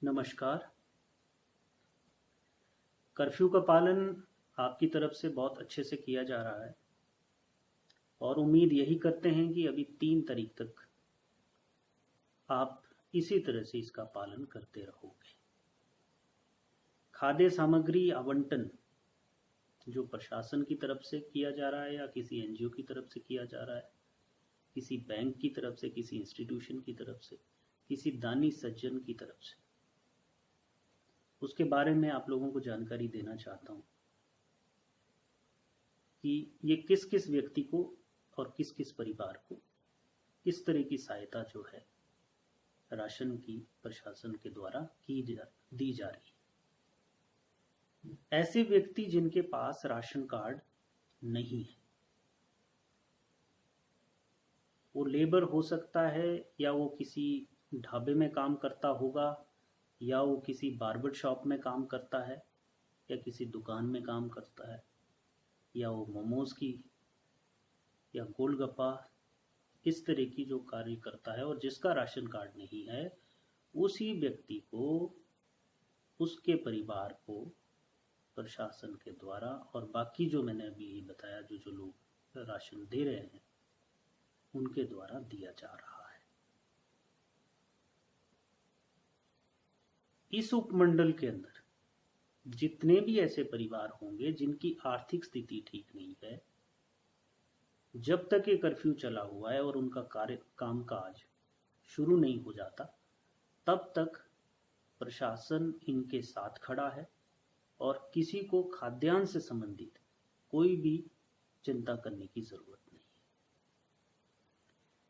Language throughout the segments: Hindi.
नमस्कार। कर्फ्यू का पालन आपकी तरफ से बहुत अच्छे से किया जा रहा है और उम्मीद यही करते हैं कि अभी 3 तारीख तक आप इसी तरह से इसका पालन करते रहोगे। खाद्य सामग्री आवंटन जो प्रशासन की तरफ से किया जा रहा है या किसी एनजीओ की तरफ से किया जा रहा है, किसी बैंक की तरफ से, किसी इंस्टीट्यूशन की तरफ से, किसी दानी सज्जन की तरफ से, उसके बारे में आप लोगों को जानकारी देना चाहता हूं कि ये किस किस व्यक्ति को और किस किस परिवार को इस तरह की सहायता जो है राशन की प्रशासन के द्वारा दी जा रही है। ऐसे व्यक्ति जिनके पास राशन कार्ड नहीं है, वो लेबर हो सकता है या वो किसी ढाबे में काम करता होगा या वो किसी बार्बर शॉप में काम करता है या किसी दुकान में काम करता है या वो मोमोज की या गोलगप्पा इस तरह की जो कार्य करता है और जिसका राशन कार्ड नहीं है, उसी व्यक्ति को, उसके परिवार को प्रशासन के द्वारा और बाकी जो मैंने अभी बताया जो लोग राशन दे रहे हैं उनके द्वारा दिया जा रहा है। इस उपमंडल के अंदर जितने भी ऐसे परिवार होंगे जिनकी आर्थिक स्थिति ठीक नहीं है, जब तक ये कर्फ्यू चला हुआ है और उनका कामकाज शुरू नहीं हो जाता, तब तक प्रशासन इनके साथ खड़ा है और किसी को खाद्यान्न से संबंधित कोई भी चिंता करने की जरूरत नहीं है।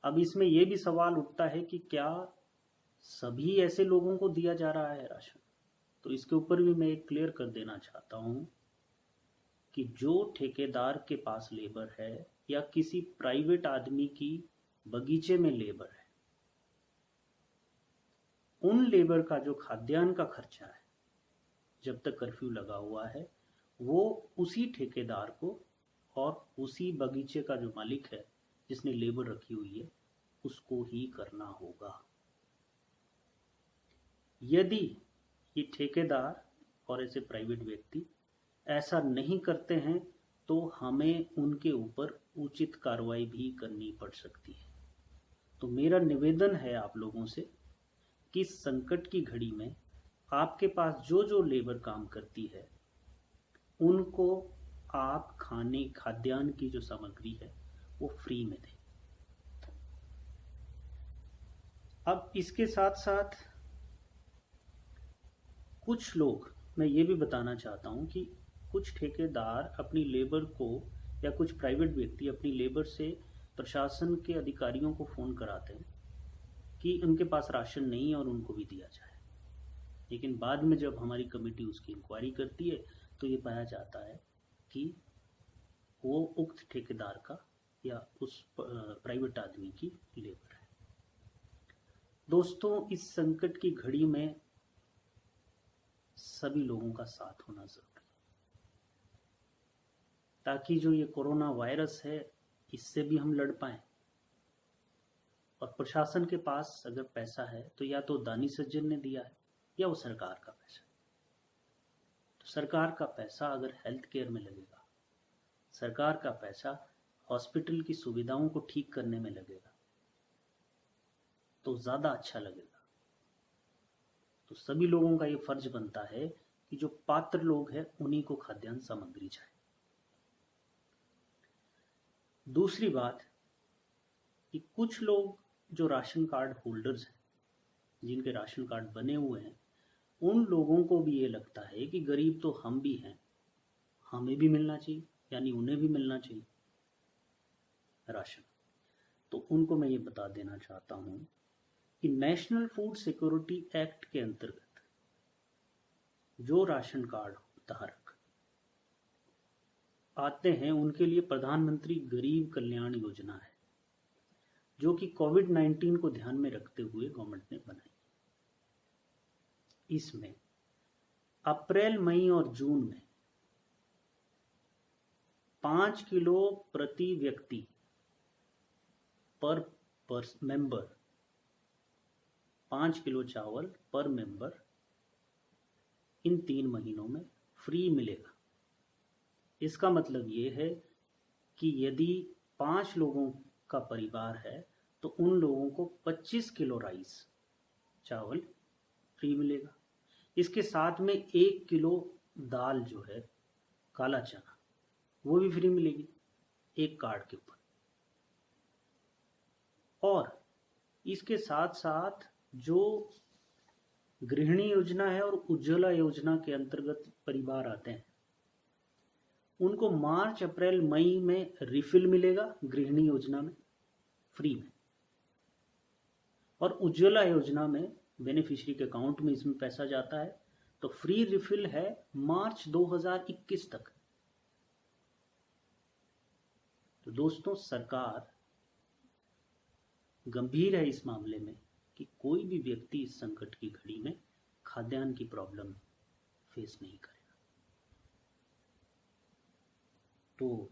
अब इसमें यह भी सवाल उठता है कि क्या सभी ऐसे लोगों को दिया जा रहा है राशन? तो इसके ऊपर भी मैं एक क्लियर कर देना चाहता हूं कि जो ठेकेदार के पास लेबर है या किसी प्राइवेट आदमी की बगीचे में लेबर है, उन लेबर का जो खाद्यान्न का खर्चा है जब तक कर्फ्यू लगा हुआ है, वो उसी ठेकेदार को और उसी बगीचे का जो मालिक है जिसने लेबर रखी हुई है उसको ही करना होगा। यदि ये ठेकेदार और ऐसे प्राइवेट व्यक्ति ऐसा नहीं करते हैं तो हमें उनके ऊपर उचित कार्रवाई भी करनी पड़ सकती है। तो मेरा निवेदन है आप लोगों से कि इस संकट की घड़ी में आपके पास जो लेबर काम करती है उनको आप खाद्यान्न की जो सामग्री है वो फ्री में दें। अब इसके साथ साथ कुछ लोग, मैं ये भी बताना चाहता हूं कि कुछ ठेकेदार अपनी लेबर को या कुछ प्राइवेट व्यक्ति अपनी लेबर से प्रशासन के अधिकारियों को फोन कराते हैं कि उनके पास राशन नहीं है और उनको भी दिया जाए, लेकिन बाद में जब हमारी कमेटी उसकी इंक्वायरी करती है तो ये पाया जाता है कि वो उक्त ठेकेदार का या उस प्राइवेट आदमी की लेबर है। दोस्तों, इस संकट की घड़ी में सभी लोगों का साथ होना जरूरी है ताकि जो ये कोरोना वायरस है इससे भी हम लड़ पाएं। और प्रशासन के पास अगर पैसा है तो या तो दानी सज्जन ने दिया है या वो सरकार का पैसा। तो सरकार का पैसा अगर हेल्थ केयर में लगेगा, सरकार का पैसा हॉस्पिटल की सुविधाओं को ठीक करने में लगेगा तो ज्यादा अच्छा लगेगा। तो सभी लोगों का ये फर्ज बनता है कि जो पात्र लोग हैं उन्हीं को खाद्यान्न सामग्री जाए। दूसरी बात कि कुछ लोग जो राशन कार्ड होल्डर्स हैं, जिनके राशन कार्ड बने हुए हैं, उन लोगों को भी ये लगता है कि गरीब तो हम भी हैं, हमें भी मिलना चाहिए, यानी उन्हें भी मिलना चाहिए राशन। तो उनको मैं ये बता देना चाहता हूं कि नेशनल फूड सिक्योरिटी एक्ट के अंतर्गत जो राशन कार्ड धारक आते हैं उनके लिए प्रधानमंत्री गरीब कल्याण योजना है, जो कि कोविड-19 को ध्यान में रखते हुए गवर्नमेंट ने बनाई। इसमें अप्रैल, मई और जून में 5 किलो प्रति व्यक्ति पर मेंबर, 5 किलो चावल पर मेंबर इन 3 महीनों में फ्री मिलेगा। इसका मतलब ये है कि यदि 5 लोगों का परिवार है तो उन लोगों को 25 किलो राइस चावल फ्री मिलेगा। इसके साथ में 1 किलो दाल जो है काला चना वो भी फ्री मिलेगी एक कार्ड के ऊपर। और इसके साथ साथ जो गृहिणी योजना है और उज्ज्वला योजना के अंतर्गत परिवार आते हैं उनको मार्च अप्रैल मई में रिफिल मिलेगा गृहिणी योजना में फ्री में, और उज्ज्वला योजना में बेनिफिशियरी के अकाउंट में इसमें पैसा जाता है तो फ्री रिफिल है मार्च 2021 तक। तो दोस्तों सरकार गंभीर है इस मामले में कि कोई भी व्यक्ति इस संकट की घड़ी में खाद्यान्न की प्रॉब्लम फेस नहीं करेगा। तो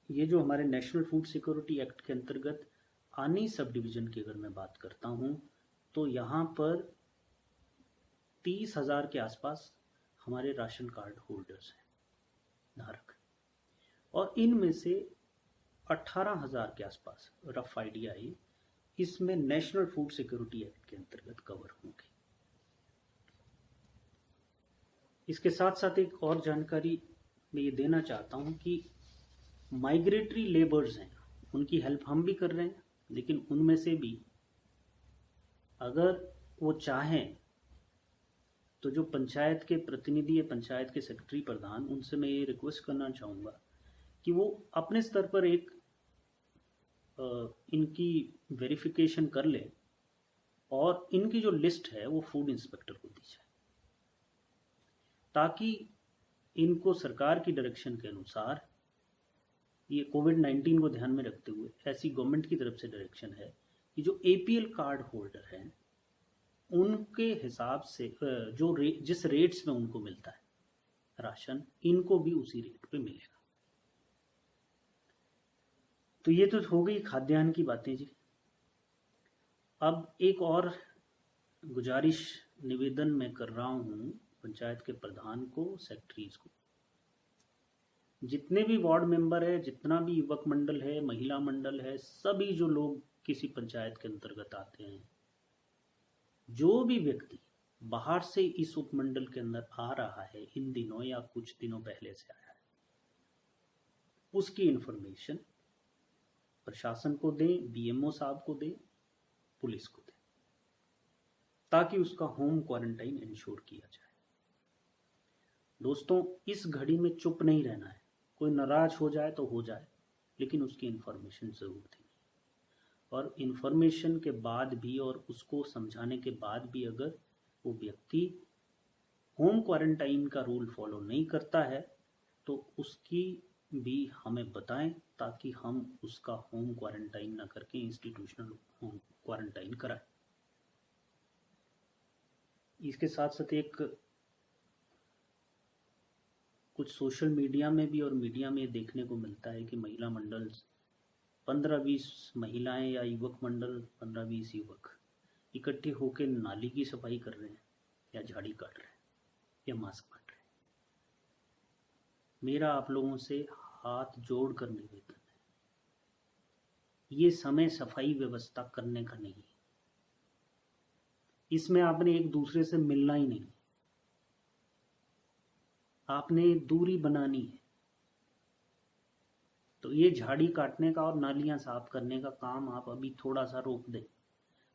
ये जो हमारे नेशनल फूड सिक्योरिटी एक्ट के अंतर्गत आनी सब डिवीज़न की अगर मैं बात करता हूँ तो यहाँ पर 30,000 के आसपास हमारे राशन कार्ड होल्डर्स हैं धारक, और इनमें से 18,000 के आसपास रफ आइडिया है इसमें नेशनल फूड सिक्योरिटी एक्ट के अंतर्गत कवर होंगे। इसके साथ साथ एक और जानकारी मैं ये देना चाहता हूँ कि माइग्रेटरी लेबर्स हैं उनकी हेल्प हम भी कर रहे हैं, लेकिन उनमें से भी अगर वो चाहें तो जो पंचायत के प्रतिनिधि या पंचायत के सेक्रेटरी प्रधान, उनसे मैं ये रिक्वेस्ट करना चाहूँगा कि वो अपने स्तर पर एक इनकी वेरिफिकेशन कर ले और इनकी जो लिस्ट है वो फूड इंस्पेक्टर को दी जाए, ताकि इनको सरकार की डायरेक्शन के अनुसार, ये कोविड-19 को ध्यान में रखते हुए ऐसी गवर्नमेंट की तरफ से डायरेक्शन है कि जो एपीएल कार्ड होल्डर हैं उनके हिसाब से जो जिस रेट्स में उनको मिलता है राशन, इनको भी उसी रेट पे मिलेगा। तो ये तो हो गई खाद्यान्न की बातें जी। अब एक और गुजारिश निवेदन मैं कर रहा हूँ पंचायत के प्रधान को, सेक्रेटरीज को, जितने भी वार्ड मेंबर है, जितना भी युवक मंडल है, महिला मंडल है, सभी जो लोग किसी पंचायत के अंतर्गत आते हैं, जो भी व्यक्ति बाहर से इस उपमंडल के अंदर आ रहा है इन दिनों या कुछ दिनों पहले से आया है, उसकी इंफॉर्मेशन प्रशासन को दें, बीएमओ साहब को दें, पुलिस को दें, ताकि उसका होम क्वारंटाइन इंश्योर किया जाए। दोस्तों इस घड़ी में चुप नहीं रहना है, कोई नाराज हो जाए तो हो जाए, लेकिन उसकी इंफॉर्मेशन जरूर देनी है। और इंफॉर्मेशन के बाद भी और उसको समझाने के बाद भी अगर वो व्यक्ति होम क्वारंटाइन का रूल फॉलो नहीं करता है तो उसकी भी हमें बताएं, ताकि हम उसका होम क्वारंटाइन ना करके इंस्टीट्यूशनल होम क्वारंटाइन कराएं। इसके साथ साथ एक कुछ सोशल मीडिया में भी और मीडिया में देखने को मिलता है कि महिला मंडल 15-20 महिलाएं या युवक मंडल 15-20 युवक इकट्ठे होकर नाली की सफाई कर रहे हैं या झाड़ी काट रहे हैं या मास्क बांट रहे हैं। मेरा आप लोगों से हाथ जोड़कर निवेदन है, ये समय सफाई व्यवस्था करने का नहीं है। इसमें आपने एक दूसरे से मिलना ही नहीं, आपने दूरी बनानी है। तो ये झाड़ी काटने का और नालियां साफ करने का काम आप अभी थोड़ा सा रोक दें।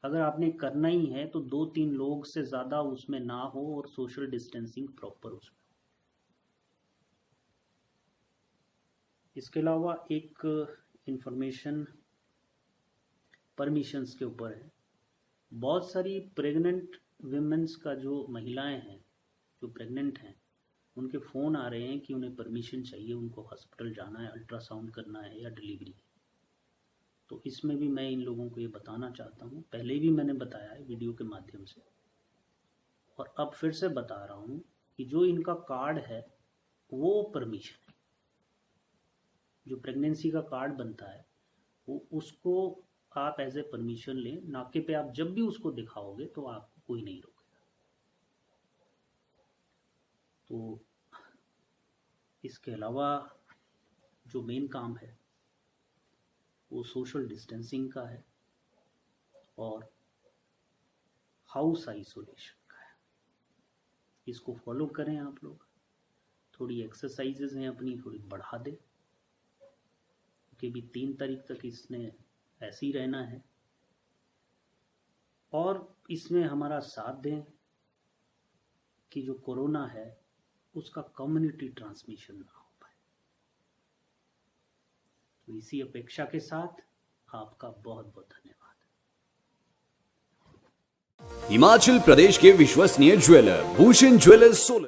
अगर आपने करना ही है तो 2-3 लोग से ज़्यादा उसमें ना हो और सोशल डिस्टेंसिंग प्रॉपर उसमें। इसके अलावा एक इंफॉर्मेशन परमिशंस के ऊपर है। बहुत सारी प्रेग्नेंट विमेंस का जो महिलाएं हैं जो प्रेग्नेंट हैं, उनके फ़ोन आ रहे हैं कि उन्हें परमिशन चाहिए, उनको हॉस्पिटल जाना है, अल्ट्रासाउंड करना है या डिलीवरी। तो इसमें भी मैं इन लोगों को ये बताना चाहता हूँ, पहले भी मैंने बताया है वीडियो के माध्यम से, और अब फिर से बता रहा हूँ कि जो इनका कार्ड है वो परमिशन है। जो प्रेगनेंसी का कार्ड बनता है वो उसको आप एज ए परमिशन लें। नाके पे आप जब भी उसको दिखाओगे तो आपको कोई नहीं रोकेगा। तो इसके अलावा जो मेन काम है वो सोशल डिस्टेंसिंग का है और हाउस आइसोलेशन का है। इसको फॉलो करें आप लोग। थोड़ी एक्सरसाइजेज हैं अपनी थोड़ी बढ़ा दें, क्योंकि भी 3 तारीख तक इसने ऐसे ही रहना है। और इसमें हमारा साथ दें कि जो कोरोना है उसका कम्युनिटी ट्रांसमिशन ना हो पाए। तो इसी अपेक्षा के साथ आपका बहुत बहुत धन्यवाद। हिमाचल प्रदेश के विश्वसनीय ज्वेलर भूषण ज्वेलर्स सोलन।